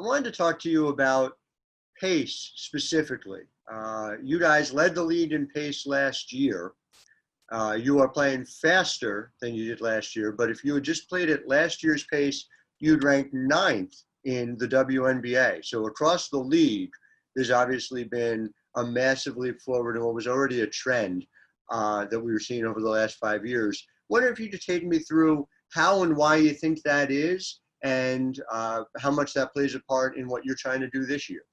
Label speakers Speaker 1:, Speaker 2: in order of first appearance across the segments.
Speaker 1: wanted to talk to you about pace specifically. You guys led the league in pace last year. You are playing faster than you did last year, but if you had just played at last year's pace, you'd rank ninth in the WNBA. So across the league, there's obviously been a massive leap forward in what was already a trend that we were seeing over the last 5 years. Wonder if you could take me through how and why you think that is, and how much that plays a part in what you're trying to do this year.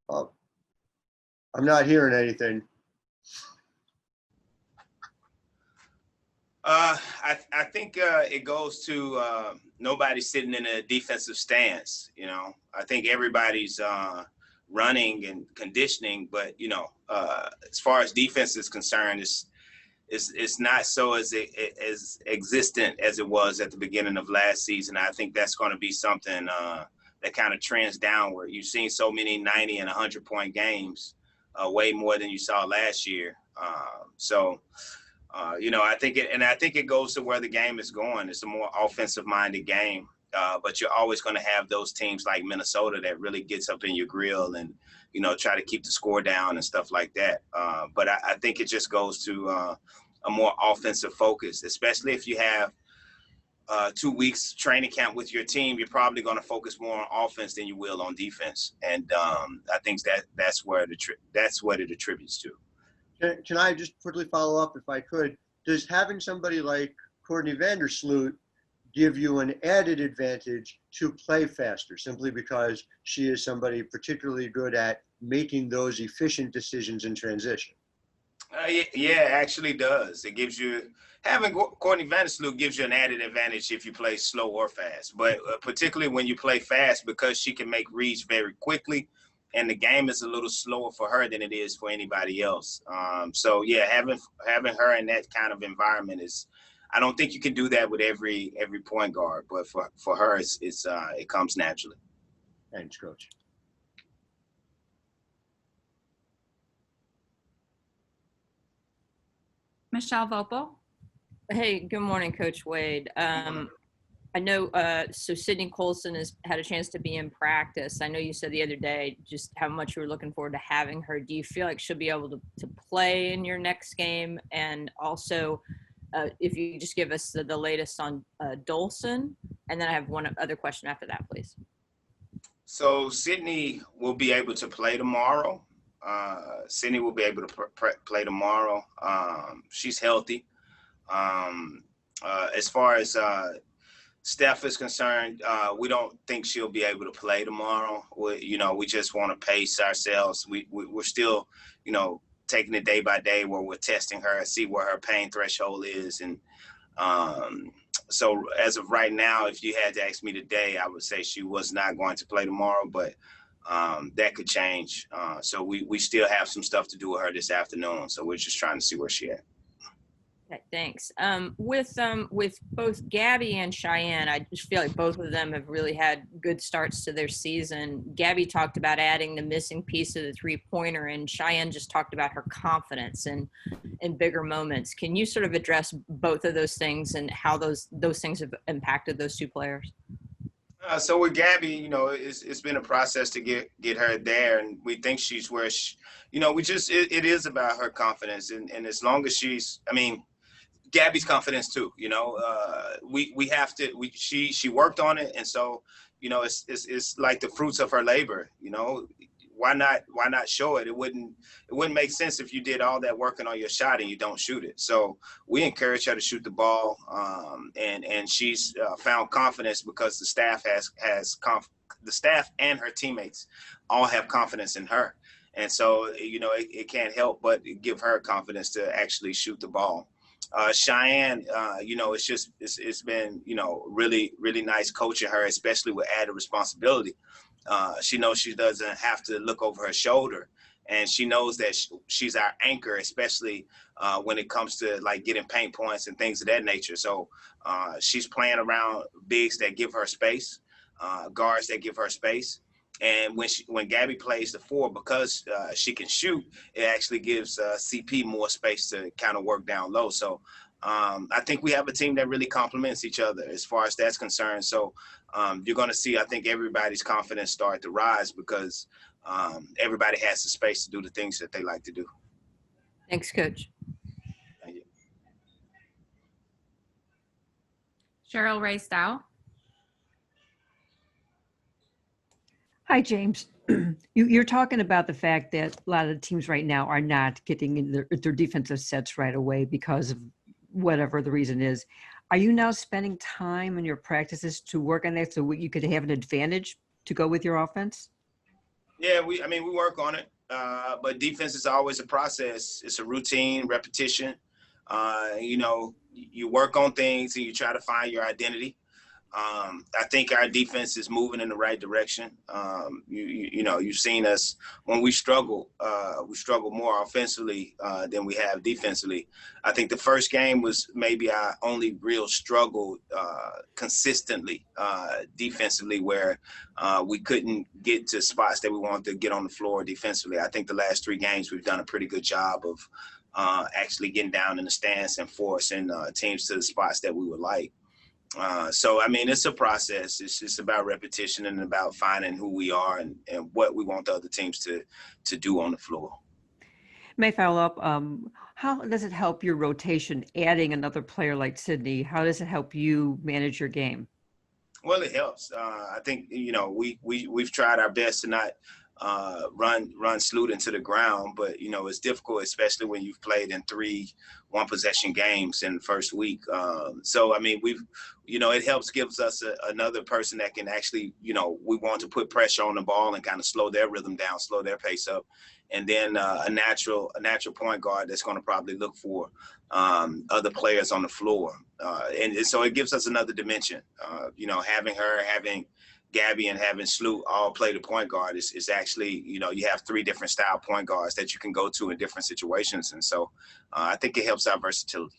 Speaker 1: Oh, I'm not hearing anything.
Speaker 2: I think it goes to nobody sitting in a defensive stance. You know, I think everybody's running and conditioning, but you know, as far as defense is concerned, it's not so as existent as it was at the beginning of last season. I think that's going to be something that kind of trends downward. You've seen so many 90 and 100-point games, way more than you saw last year. You know, I think it goes to where the game is going. It's a more offensive-minded game, but you're always going to have those teams like Minnesota that really gets up in your grill and, you know, try to keep the score down and stuff like that. But I think it just goes to a more offensive focus, especially if you have 2 weeks training camp with your team. You're probably going to focus more on offense than you will on defense, and I think that's what it attributes to.
Speaker 1: Can I just quickly follow up, if I could? Does having somebody like Courtney Vandersloot give you an added advantage to play faster, simply because she is somebody particularly good at making those efficient decisions in transition?
Speaker 2: Yeah, it actually does. It gives you, having Courtney Vandersloot gives you an added advantage if you play slow or fast, but particularly when you play fast, because she can make reads very quickly, and the game is a little slower for her than it is for anybody else. So yeah, having her in that kind of environment is, I don't think you can do that with every point guard, but for her, it comes naturally.
Speaker 1: Thanks, Coach.
Speaker 3: Michelle Vopel.
Speaker 4: Hey, good morning, Coach Wade. I know, so Sydney Colson has had a chance to be in practice. I know you said the other day just how much you were looking forward to having her. Do you feel like she'll be able to play in your next game? And also, if you could just give us the latest on Colson, and then I have one other question after that, please.
Speaker 2: So Sydney will be able to play tomorrow. Sydney will be able to play tomorrow. She's healthy. As far as Steph is concerned, we don't think she'll be able to play tomorrow. We just want to pace ourselves. We're still, taking it day by day, where we're testing her, see where her pain threshold is. And so as of right now, if you had to ask me today, I would say she was not going to play tomorrow, but that could change. So we still have some stuff to do with her this afternoon. So we're just trying to see where she's at.
Speaker 4: Okay, thanks. With both Gabby and Cheyenne, I just feel like both of them have really had good starts to their season. Gabby talked about adding the missing piece of the three-pointer, and Cheyenne just talked about her confidence in bigger moments. Can you sort of address both of those things and how those things have impacted those two players?
Speaker 2: So with Gabby, it's been a process to get her there, and we think she's where it is about her confidence, and as long as Gabby's confidence too. We have to. She worked on it, and so it's like the fruits of her labor. Why not show it? It wouldn't make sense if you did all that working on your shot and you don't shoot it. So we encourage her to shoot the ball, and she's found confidence because the staff the staff and her teammates all have confidence in her, and so it can't help but give her confidence to actually shoot the ball. Cheyenne, it's been, really, really nice coaching her, especially with added responsibility. She knows she doesn't have to look over her shoulder, and she knows that she's our anchor, especially when it comes to like getting paint points and things of that nature. So she's playing around bigs that give her space, guards that give her space. And when Gabby plays the four, because she can shoot, it actually gives CP more space to kind of work down low. So I think we have a team that really complements each other as far as that's concerned. So you're going to see, I think, everybody's confidence start to rise because everybody has the space to do the things that they like to do.
Speaker 4: Thanks, Coach.
Speaker 2: Thank you.
Speaker 3: Cheryl Ray Stout.
Speaker 5: Hi, James. You're talking about the fact that a lot of the teams right now are not getting in their defensive sets right away because of whatever the reason is. Are you now spending time in your practices to work on that so you could have an advantage to go with your offense?
Speaker 2: Yeah, we work on it, but defense is always a process. It's a routine, repetition. You work on things and you try to find your identity. I think our defense is moving in the right direction. You've seen us when we struggle more offensively than we have defensively. I think the first game was maybe our only real struggle consistently defensively, where we couldn't get to spots that we wanted to get on the floor defensively. I think the last 3 games we've done a pretty good job of actually getting down in the stance and forcing teams to the spots that we would like. It's a process. It's just about repetition and about finding who we are and what we want the other teams to do on the floor.
Speaker 5: May I follow up? How does it help your rotation, adding another player like Sydney? How does it help you manage your game?
Speaker 2: Well, it helps. I think, we've tried our best to not run Sloot into the ground, but it's difficult, especially when you've played in 3 one-possession games in the first week. It helps, gives us another person that can actually, we want to put pressure on the ball and kind of slow their rhythm down, slow their pace up, and then a natural point guard that's going to probably look for other players on the floor, and so it gives us another dimension. Having Gabby and having Sloot all play the point guard is actually, you have 3 different style point guards that you can go to in different situations. And so I think it helps our versatility.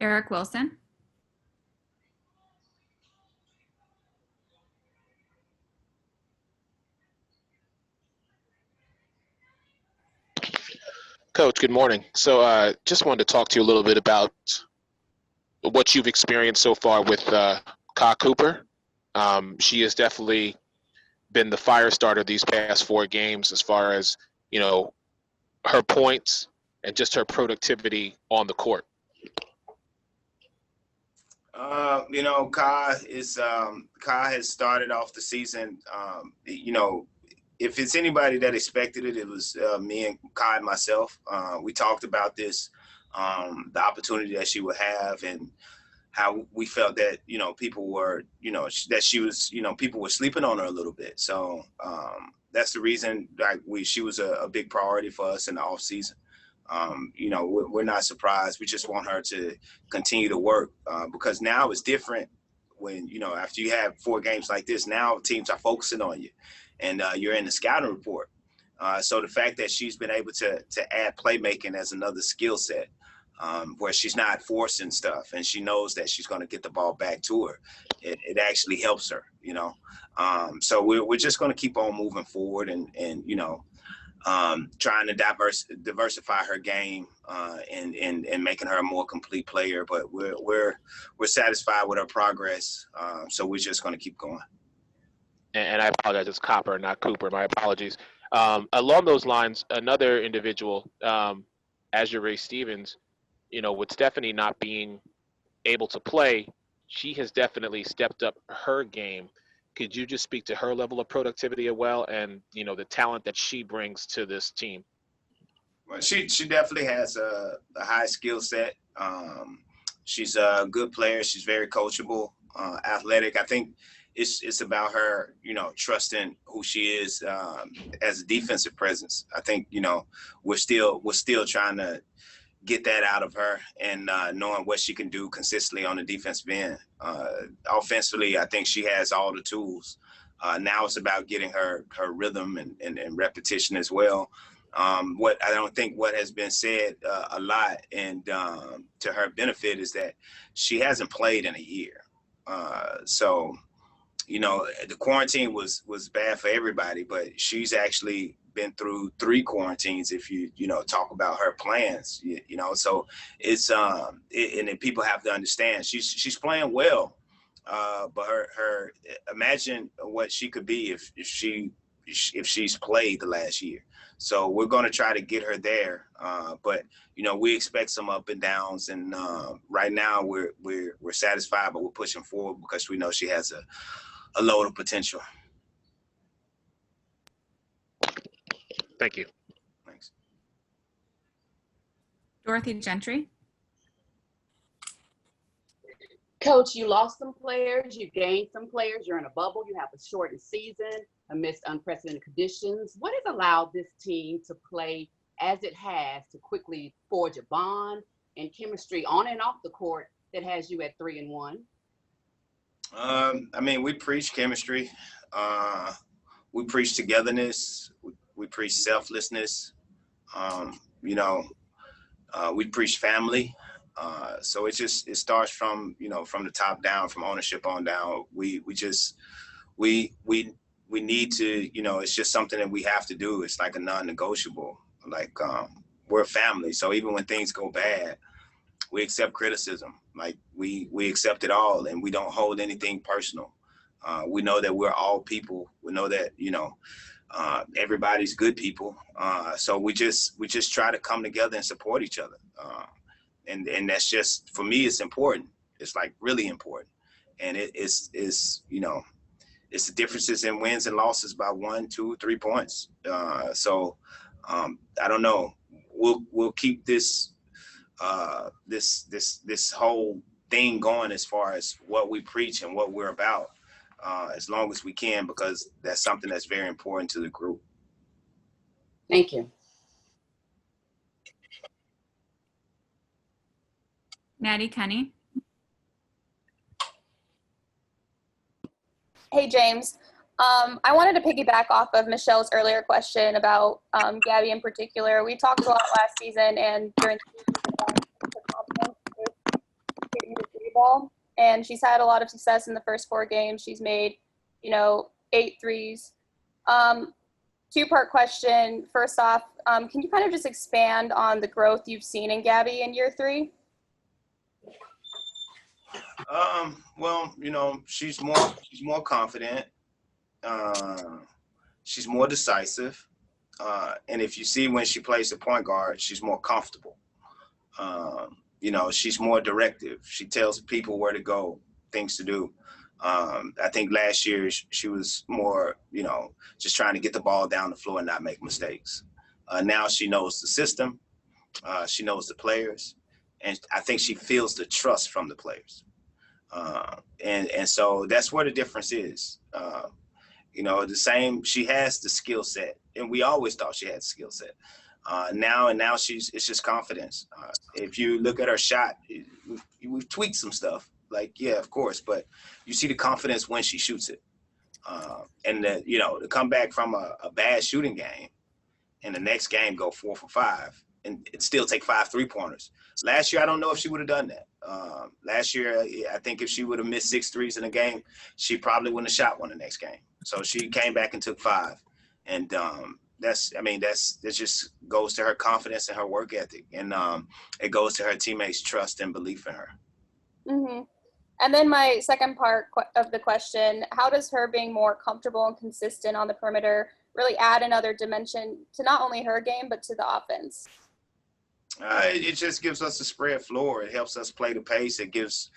Speaker 3: Eric Wilson.
Speaker 6: Coach, good morning. So just wanted to talk to you a little bit about what you've experienced so far with Ka Cooper. She has definitely been the fire starter these past 4 games as far as, her points and just her productivity on the court.
Speaker 2: Ka has started off the season. If it's anybody that expected it, it was me and Ka and myself. We talked about this, the opportunity that she would have, and how we felt that people were that she was people were sleeping on her a little bit. So that's the reason she was a big priority for us in the off season. We're not surprised. We just want her to continue to work because now it's different when after you have 4 games like this, now teams are focusing on you, and you're in the scouting report. So the fact that she's been able to add playmaking as another skill set, where she's not forcing stuff and she knows that she's going to get the ball back to her, it actually helps her. So we're just going to keep on moving forward and trying to diversify her game and making her a more complete player. But we're satisfied with her progress. So we're just going to keep going.
Speaker 6: And I apologize, it's Copper, not Cooper. My apologies. Along those lines, another individual, Azure Stevens, with Stephanie not being able to play, she has definitely stepped up her game. Could you just speak to her level of productivity as well, and the talent that she brings to this team?
Speaker 2: Well, she definitely has a high skill set. She's a good player. She's very coachable, athletic. I think it's about her, trusting who she is as a defensive presence. I think we're still trying to get that out of her, and knowing what she can do consistently on the defensive end. Offensively, I think she has all the tools. Now it's about getting her rhythm and repetition as well. What has been said a lot, and to her benefit, is that she hasn't played in a year. So the quarantine was bad for everybody, but she's actually been through 3 quarantines. If you talk about her plans, so it's and then people have to understand she's playing well, but her imagine what she could be if she's played the last year. So we're going to try to get her there, but we expect some up and downs, and right now we're satisfied, but we're pushing forward because we know she has a load of potential.
Speaker 6: Thank you.
Speaker 2: Thanks.
Speaker 3: Dorothy Gentry.
Speaker 7: Coach, you lost some players, you gained some players, you're in a bubble, you have a shortened season amidst unprecedented conditions. What has allowed this team to play as it has, to quickly forge a bond and chemistry on and off the court that has you at 3-1?
Speaker 2: I mean, we preach chemistry. We preach togetherness. We preach selflessness. We preach family. So it starts from the top down, from ownership on down. We need to, it's just something that we have to do. It's like a non-negotiable. Like we're a family. So even when things go bad, we accept criticism. Like we accept it all, and we don't hold anything personal. We know that we're all people. We know that, everybody's good people. So we just try to come together and support each other. And that's just, for me, it's important. It's like really important. And it's the differences in wins and losses by 1, 2, 3 points. So I don't know. We'll keep this whole thing going as far as what we preach and what we're about, as long as we can, because that's something that's very important to the group.
Speaker 7: Thank you.
Speaker 3: Maddie Kenny.
Speaker 8: Hey, James. I wanted to piggyback off of Michelle's earlier question about Gabby in particular. We talked a lot last season and during the confidence with hitting the three ball, and she's had a lot of success in the first 4 games. She's made, 8 threes. 2-part question. First off, can you kind of just expand on the growth you've seen in Gabby in year 3?
Speaker 2: Well, she's more confident. She's more decisive. And if you see when she plays the point guard, she's more comfortable. She's more directive. She tells people where to go, things to do. I think last year she was more, just trying to get the ball down the floor and not make mistakes. Now she knows the system. She knows the players. And I think she feels the trust from the players. And so that's where the difference is. The same, she has the skill set, and we always thought she had the skill set. Now it's just confidence. If you look at her shot, we've tweaked some stuff, like, yeah, of course, but you see the confidence when she shoots it. And to come back from a bad shooting game and the next game go 4 for 5 and it still take 5 3-pointers. Last year, I don't know if she would have done that. Last year, I think if she would have missed 6 threes in a game, she probably wouldn't have shot one the next game. So she came back and took 5. And that just goes to her confidence and her work ethic. And it goes to her teammates' trust and belief in her.
Speaker 8: Mm-hmm. And then my second part of the question, how does her being more comfortable and consistent on the perimeter really add another dimension to not only her game, but to the offense?
Speaker 2: It just gives us a spread floor. It helps us play the pace. It gives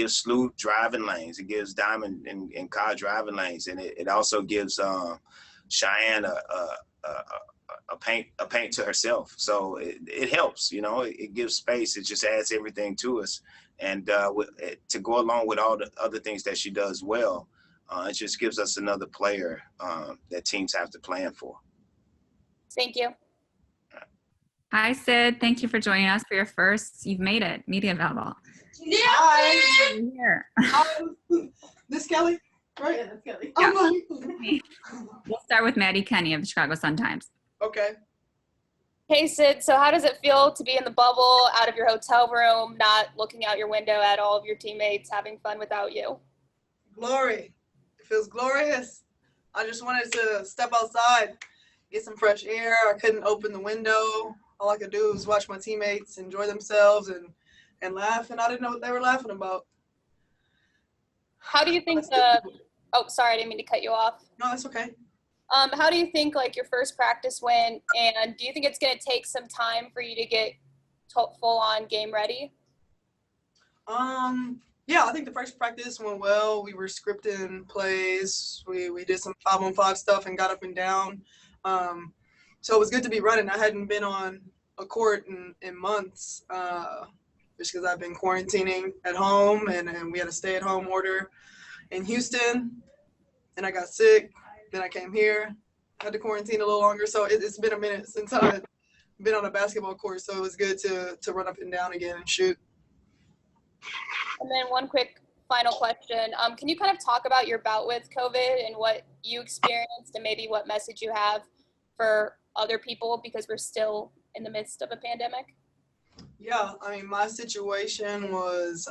Speaker 2: Sloot driving lanes. It gives Diamond and Kai driving lanes, and it also gives Cheyenne a paint to herself. So it helps. It gives space. It just adds everything to us, and to go along with all the other things that she does well, it just gives us another player that teams have to plan for.
Speaker 8: Thank you.
Speaker 3: Hi, Sid. Thank you for joining us for your first. You've made it. Media available.
Speaker 9: Yeah.
Speaker 3: Hi. Here.
Speaker 9: This Kelly, right? Yeah, that's Kelly.
Speaker 3: Yeah.
Speaker 9: Oh,
Speaker 3: We'll start with Maddie Kenny of the Chicago Sun-Times.
Speaker 9: okay.
Speaker 8: Hey, Sid. So how does it feel to be in the bubble, out of your hotel room, not looking out your window at all of your teammates having fun without you?
Speaker 9: Glory. It feels glorious. I just wanted to step outside, get some fresh air. I couldn't open the window. All I could do was watch my teammates enjoy themselves and laugh, and I didn't know what they were laughing about.
Speaker 8: How do you think the? Oh, sorry, I didn't mean to cut you off.
Speaker 9: No, that's okay.
Speaker 8: How do you think like your first practice went, and do you think it's going to take some time for you to get full on game ready?
Speaker 9: Yeah, I think the first practice went well. We were scripting plays. We did some 5-on-5 stuff and got up and down. So it was good to be running. I hadn't been on a court in months, just because I've been quarantining at home, and we had a stay-at-home order in Houston, and I got sick. Then I came here, had to quarantine a little longer. So it's been a minute since I've been on a basketball court. So it was good to run up and down again and shoot.
Speaker 8: And then one quick final question. Can you kind of talk about your bout with COVID and what you experienced and maybe what message you have for other people, because we're still in the midst of a pandemic?
Speaker 9: Yeah, I mean, my situation was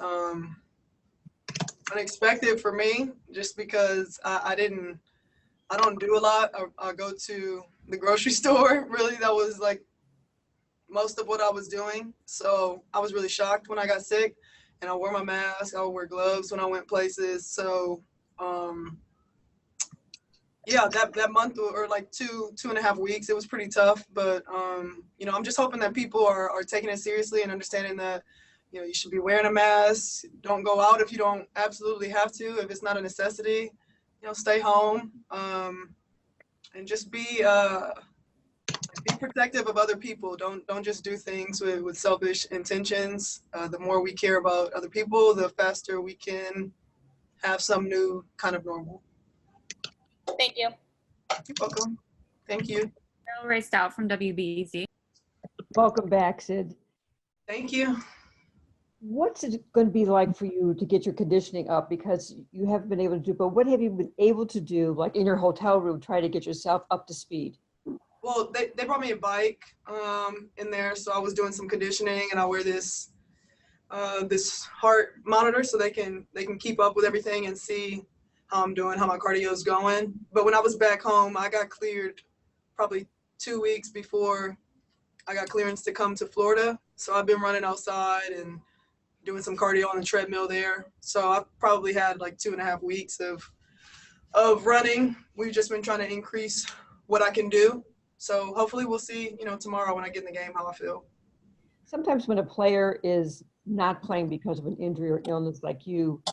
Speaker 9: unexpected for me just because I don't do a lot. I go to the grocery store. Really, that was like most of what I was doing. So I was really shocked when I got sick, and I wore my mask. I would wear gloves when I went places. So yeah, that month or like 2.5 weeks, it was pretty tough. But I'm just hoping that people are taking it seriously and understanding that you should be wearing a mask. Don't go out if you don't absolutely have to. If it's not a necessity, stay home, and just be protective of other people. Don't just do things with selfish intentions. The more we care about other people, the faster we can have some new kind of normal.
Speaker 8: Thank you.
Speaker 9: You're welcome. Thank you.
Speaker 3: Carol raced out from WBEZ.
Speaker 5: Welcome back, Sid.
Speaker 9: Thank you.
Speaker 5: What's it going to be like for you to get your conditioning up, because you haven't been able to do, but what have you been able to do, like in your hotel room, try to get yourself up to speed?
Speaker 9: Well, they brought me a bike in there, so I was doing some conditioning, and I wear this heart monitor so they can keep up with everything and see how I'm doing, how my cardio is going. But when I was back home, I got cleared probably 2 weeks before I got clearance to come to Florida. So I've been running outside and doing some cardio on the treadmill there. So I've probably had like 2.5 weeks of running. We've just been trying to increase what I can do. So hopefully we'll see, tomorrow when I get in the game, how I feel.
Speaker 5: Sometimes when a player is not playing because of an injury or illness like you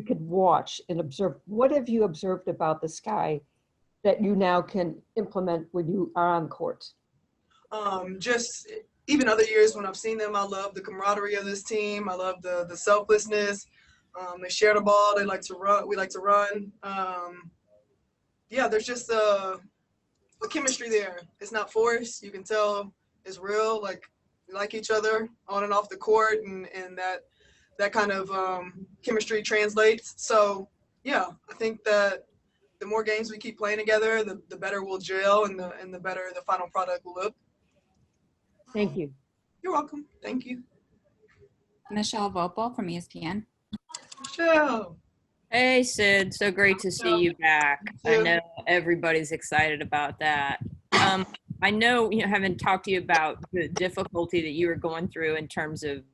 Speaker 5: could watch and observe. What have you observed about the sky that you now can implement when you are on court?
Speaker 9: Just even other years when I've seen them, I love the camaraderie of this team. I love the selflessness. They share the ball. They like to run. We like to run. Yeah, there's just a chemistry there. It's not forced. You can tell it's real. Like, we like each other on and off the court, and that kind of chemistry translates. So yeah, I think that the more games we keep playing together, the better we'll gel, and the better the final product will look.
Speaker 5: Thank you.
Speaker 9: You're welcome. Thank you.
Speaker 3: Michelle Vopel from ESPN.
Speaker 9: Michelle.
Speaker 4: Hey, Sid. So great to see you back.
Speaker 9: You
Speaker 4: I
Speaker 9: too.
Speaker 4: know everybody's excited about that. I know, having talked to you about the difficulty that you were going through in terms of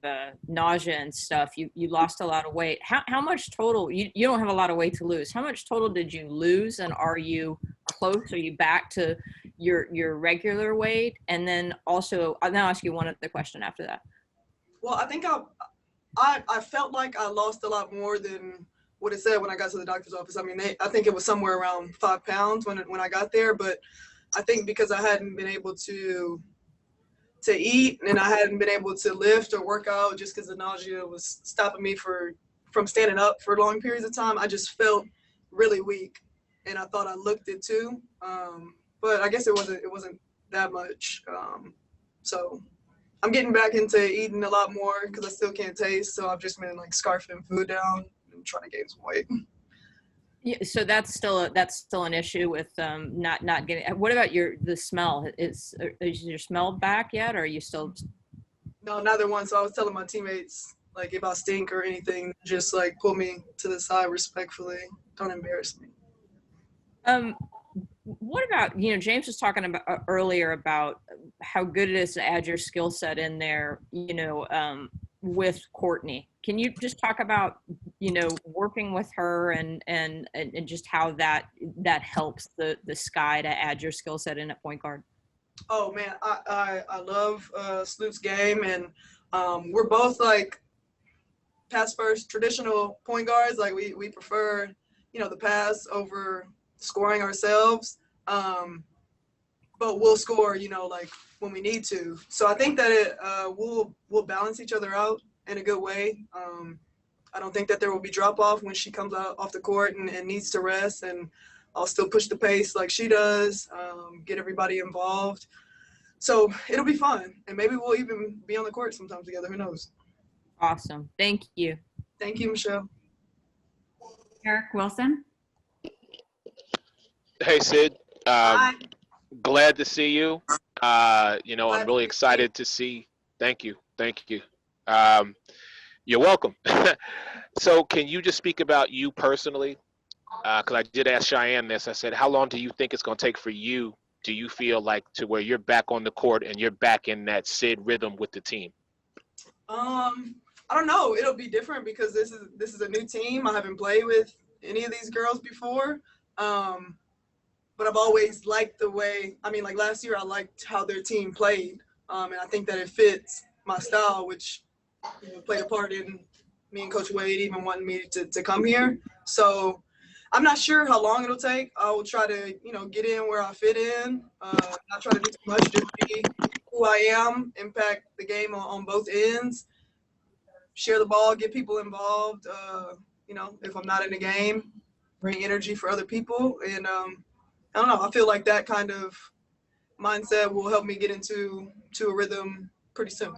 Speaker 4: nausea and stuff, you lost a lot of weight. How much total, you don't have a lot of weight to lose. How much total did you lose, and are you close? Are you back to your regular weight? And then also, I'll now ask you one other question after that.
Speaker 9: Well, I think I felt like I lost a lot more than what it said when I got to the doctor's office. I mean, I think it was somewhere around 5 pounds when I got there, but I think because I hadn't been able to eat, and I hadn't been able to lift or work out just because the nausea was stopping me from standing up for long periods of time, I just felt really weak, and I thought I looked it too. But I guess it wasn't that much. So I'm getting back into eating a lot more because I still can't taste. So I've just been like scarfing food down and trying to gain some weight.
Speaker 4: Yeah, so that's still an issue with not getting. What about the smell? Is your smell back yet, or are you still?
Speaker 9: No, neither one. So I was telling my teammates, like, if I stink or anything, just like pull me to the side respectfully. Don't embarrass me.
Speaker 4: What about, James was talking about earlier about how good it is to add your skill set in there, with Courtney. Can you just talk about, working with her and just how that helps the Sky to add your skill set in at point guard?
Speaker 9: Oh man, I love Sloot's game, and we're both like pass first traditional point guards. Like we prefer, the pass over scoring ourselves. But we'll score, like when we need to. So I think that we'll balance each other out in a good way. I don't think that there will be drop off when she comes out off the court and needs to rest, and I'll still push the pace like she does, get everybody involved. So it'll be fun, and maybe we'll even be on the court sometime together. Who knows?
Speaker 4: Awesome. Thank you.
Speaker 9: Thank you, Michelle.
Speaker 3: Eric Wilson.
Speaker 6: Hey, Sid.
Speaker 9: Bye.
Speaker 6: Glad to see you. I'm
Speaker 9: Glad
Speaker 6: really
Speaker 9: to
Speaker 6: excited to see. Thank you. You're welcome. So can you just speak about you personally? Because I did ask Cheyenne this. I said, how long do you think it's going to take for you? Do you feel like to where you're back on the court and you're back in that Sid rhythm with the team?
Speaker 9: I don't know. It'll be different because this is a new team. I haven't played with any of these girls before. But I've always liked the way, like last year I liked how their team played. And I think that it fits my style, which played a part in me and Coach Wade even wanting me to come here. So I'm not sure how long it'll take. I will try to, get in where I fit in. Not try to do too much, just be who I am, impact the game on both ends, share the ball, get people involved. If I'm not in the game, bring energy for other people. And I don't know. I feel like that kind of mindset will help me get into a rhythm pretty soon.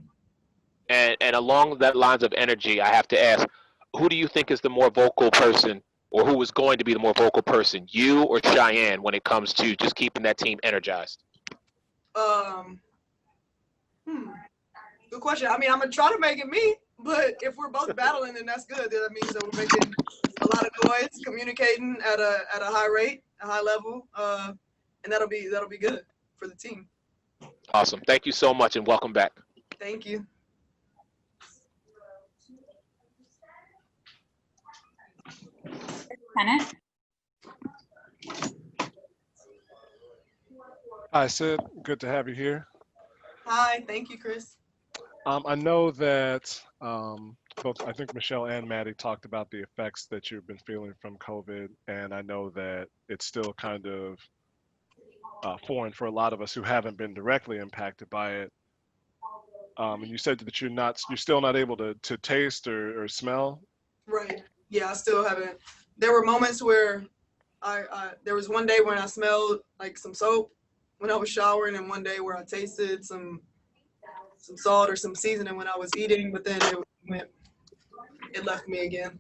Speaker 6: And along that lines of energy, I have to ask, who do you think is the more vocal person, or who is going to be the more vocal person, you or Cheyenne, when it comes to just keeping that team energized?
Speaker 9: Good question. I'm gonna try to make it me, but if we're both battling, then that's good. That means that we're making a lot of noise, communicating at a high rate, a high level, and that'll be good for the team.
Speaker 6: Awesome. Thank you so much, and welcome back.
Speaker 9: Thank you.
Speaker 3: Kenneth.
Speaker 10: Hi, Sid. Good to have you here.
Speaker 9: Hi. Thank you, Chris.
Speaker 10: I know that both, I think Michelle and Maddie talked about the effects that you've been feeling from COVID, and I know that it's still kind of foreign for a lot of us who haven't been directly impacted by it. And you said that you're still not able to taste or smell.
Speaker 9: Right. Yeah, I still haven't. There were moments where there was one day when I smelled like some soap when I was showering, and one day where I tasted some salt or some seasoning when I was eating, but then it left me again.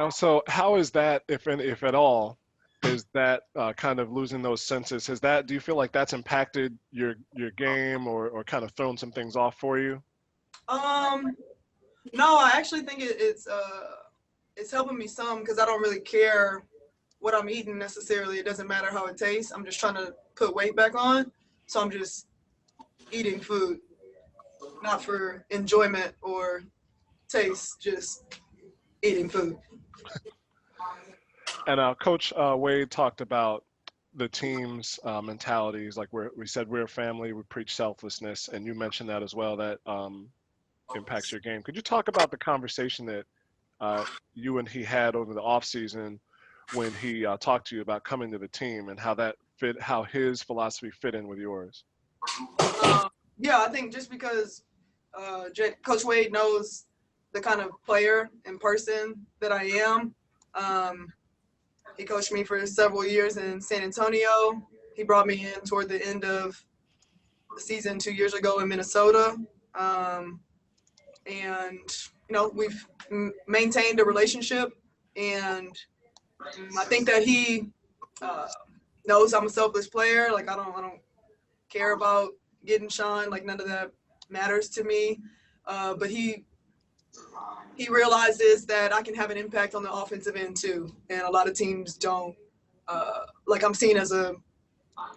Speaker 10: So how is that, if at all, is that kind of losing those senses? Do you feel like that's impacted your game or kind of thrown some things off for you?
Speaker 9: No, I actually think it's helping me some, because I don't really care what I'm eating necessarily. It doesn't matter how it tastes. I'm just trying to put weight back on. So I'm just eating food, not for enjoyment or taste, just eating food.
Speaker 10: And Coach Wade talked about the team's mentalities. Like we said, we're a family, we preach selflessness, and you mentioned that as well, that impacts your game. Could you talk about the conversation that you and he had over the off season when he talked to you about coming to the team, and how his philosophy fit in with yours?
Speaker 9: Yeah, I think just because Coach Wade knows the kind of player and person that I am. He coached me for several years in San Antonio. He brought me in toward the end of the season 2 years ago in Minnesota. And, we've maintained a relationship, and I think that he knows I'm a selfless player. Like I don't care about getting shine. Like none of that matters to me. But he he realizes that I can have an impact on the offensive end too. And a lot of teams don't. Like I'm seen as a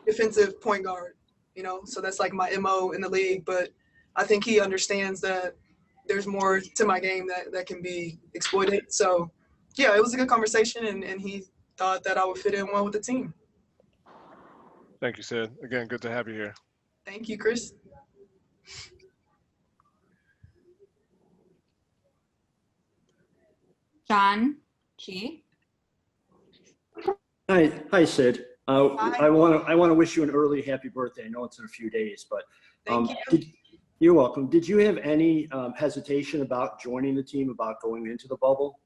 Speaker 9: defensive point guard, so that's like my MO in the league. But I think he understands that there's more to my game that can be exploited. So yeah, it was a good conversation, and he thought that I would fit in well with the team.
Speaker 10: Thank you, Sid. Again, good to have you here.
Speaker 9: Thank you, Chris.
Speaker 3: John Key.
Speaker 11: Hi, Sid.
Speaker 9: Hi.
Speaker 11: I want to wish you an early happy birthday. I know it's in a few days, but
Speaker 9: Thank you.
Speaker 11: you're welcome. Did you have any hesitation about joining the team, about going into the bubble?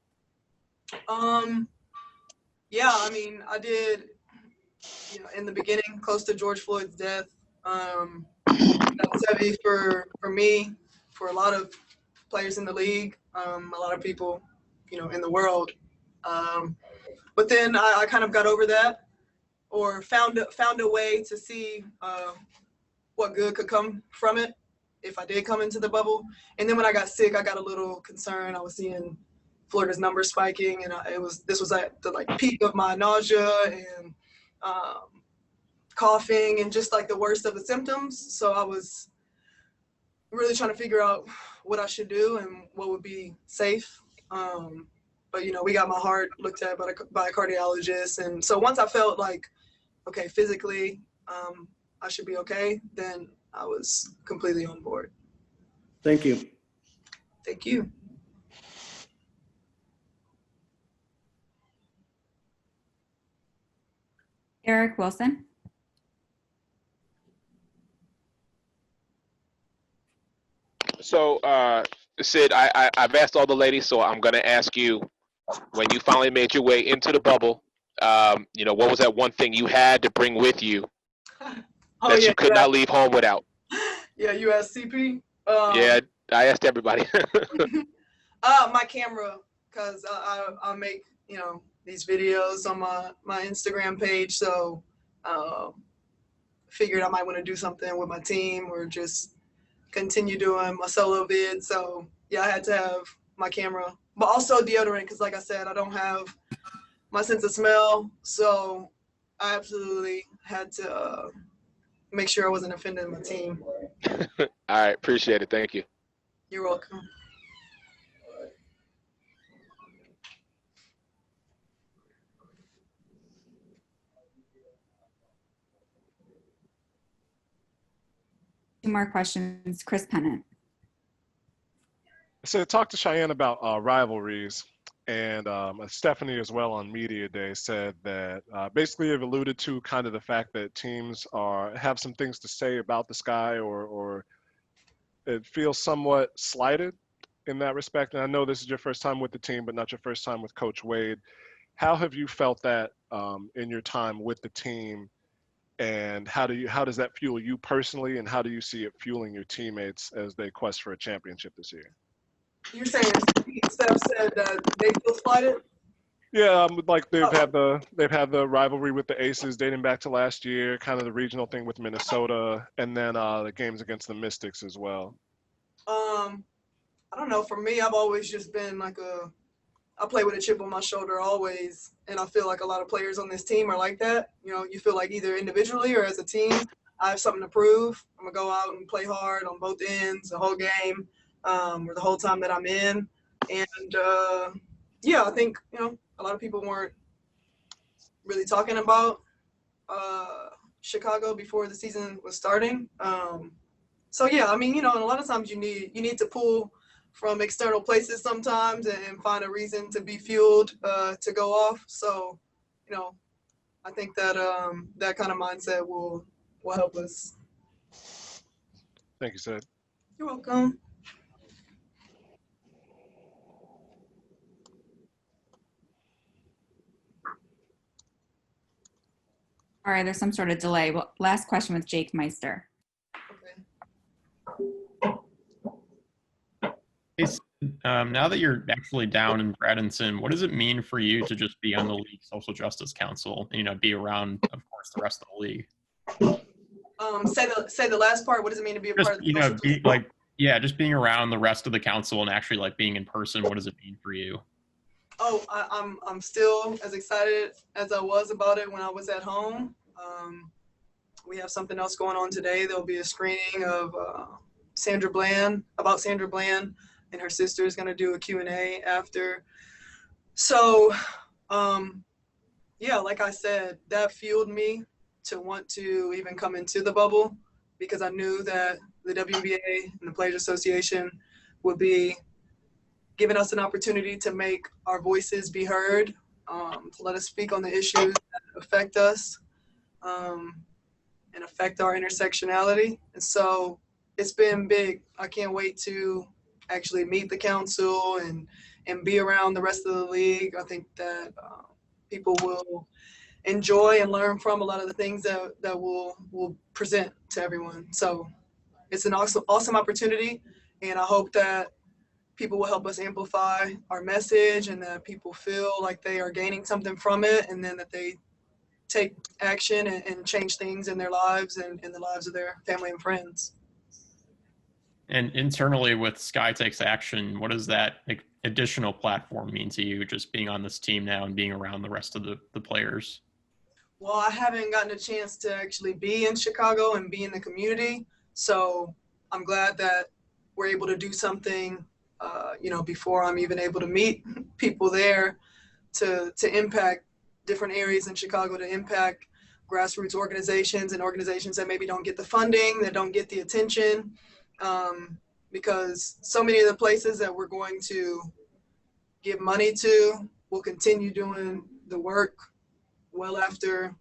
Speaker 9: Yeah, I mean, I did, in the beginning, close to George Floyd's death. That was heavy for me, for a lot of players in the league, a lot of people, in the world. But then I kind of got over that, or found a way to see what good could come from it if I did come into the bubble. And then when I got sick, I got a little concerned. I was seeing Florida's numbers spiking, and this was at the peak of my nausea and coughing and just the worst of the symptoms. So I was really trying to figure out what I should do and what would be safe. But we got my heart looked at by a cardiologist, and so once I felt okay, physically I should be okay, then I was completely on board.
Speaker 11: Thank you.
Speaker 9: Thank you.
Speaker 3: Eric Wilson.
Speaker 6: So, Sid, I've asked all the ladies, so I'm going to ask you, when you finally made your way into the bubble, what was that one thing you had to bring with you that you could not leave home without?
Speaker 9: Yeah, you asked CP?
Speaker 6: Yeah, I asked everybody.
Speaker 9: My camera, because I make, these videos on my Instagram page, so figured I might want to do something with my team or just continue doing my solo vid. So yeah, I had to have my camera, but also deodorant, because like I said, I don't have my sense of smell, so I absolutely had to make sure I wasn't offending my team.
Speaker 6: All right, appreciate it. Thank you.
Speaker 9: You're welcome.
Speaker 3: Two more questions. Chris Pennant.
Speaker 10: So talk to Cheyenne about rivalries, and Stephanie as well on Media Day said that basically have alluded to kind of the fact that teams have some things to say about the Sky, or it feels somewhat slighted in that respect. And I know this is your first time with the team, but not your first time with Coach Wade. How have you felt that in your time with the team? And how does that fuel you personally, and how do you see it fueling your teammates as they quest for a championship this year?
Speaker 9: You're saying Steph said that they feel slighted?
Speaker 10: Yeah, they've had the rivalry with the Aces dating back to last year, kind of the regional thing with Minnesota, and then the games against the Mystics as well.
Speaker 9: I don't know. For me, I've always just been I play with a chip on my shoulder always, and I feel like a lot of players on this team are like that. You feel like either individually or as a team, I have something to prove. I'm gonna go out and play hard on both ends the whole game, or the whole time that I'm in. And yeah, I think a lot of people weren't really talking about Chicago before the season was starting. So yeah, I mean, and a lot of times you need to pull from external places sometimes and find a reason to be fueled to go off. So, I think that that kind of mindset will help us.
Speaker 10: Thank you, Sid.
Speaker 9: You're welcome.
Speaker 3: All right, there's some sort of delay. Well, last question with Jake Meister.
Speaker 12: Now that you're actually down in Bradenton, what does it mean for you to just be on the League Social Justice Council, be around, of course, the rest of the league?
Speaker 9: Say the last part. What does it mean to be a part of the
Speaker 12: Yeah, just being around the rest of the council and actually like being in person, what does it mean for you?
Speaker 9: Oh, I'm still as excited as I was about it when I was at home. We have something else going on today. There'll be a screening of Sandra Bland, and her sister is going to do a Q&A after. So, yeah, like I said, that fueled me to want to even come into the bubble because I knew that the WNBA and the Players Association would be giving us an opportunity to make our voices be heard, to let us speak on the issues that affect us and affect our intersectionality. And so it's been big. I can't wait to actually meet the council and be around the rest of the league. I think that people will enjoy and learn from a lot of the things that we'll present to everyone. So it's an awesome opportunity, and I hope that people will help us amplify our message and that people feel like they are gaining something from it, and then that they take action and change things in their lives and in the lives of their family and friends.
Speaker 12: And internally with Sky Takes Action, what does that like, additional platform mean to you, just being on this team now and being around the rest of the players?
Speaker 9: Well, I haven't gotten a chance to actually be in Chicago and be in the community. So I'm glad that we're able to do something, before I'm even able to meet people there to impact different areas in Chicago, to impact grassroots organizations and organizations that maybe don't get the funding, that don't get the attention, because so many of the places that we're going to give money to will continue doing the work well after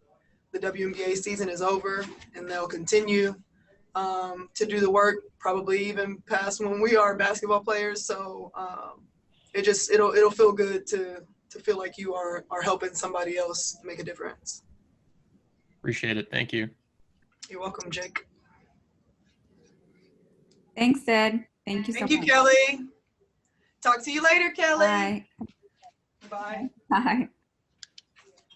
Speaker 9: the WNBA season is over, and they'll continue to do the work probably even past when we are basketball players. So it'll feel good to feel like you are helping somebody else make a difference.
Speaker 12: Appreciate it. Thank you.
Speaker 9: You're welcome, Jake.
Speaker 3: Thanks, Sid. Thank you so much.
Speaker 9: Thank you, Kelly. Talk to you later, Kelly.
Speaker 3: Bye.
Speaker 9: Bye.
Speaker 3: Bye.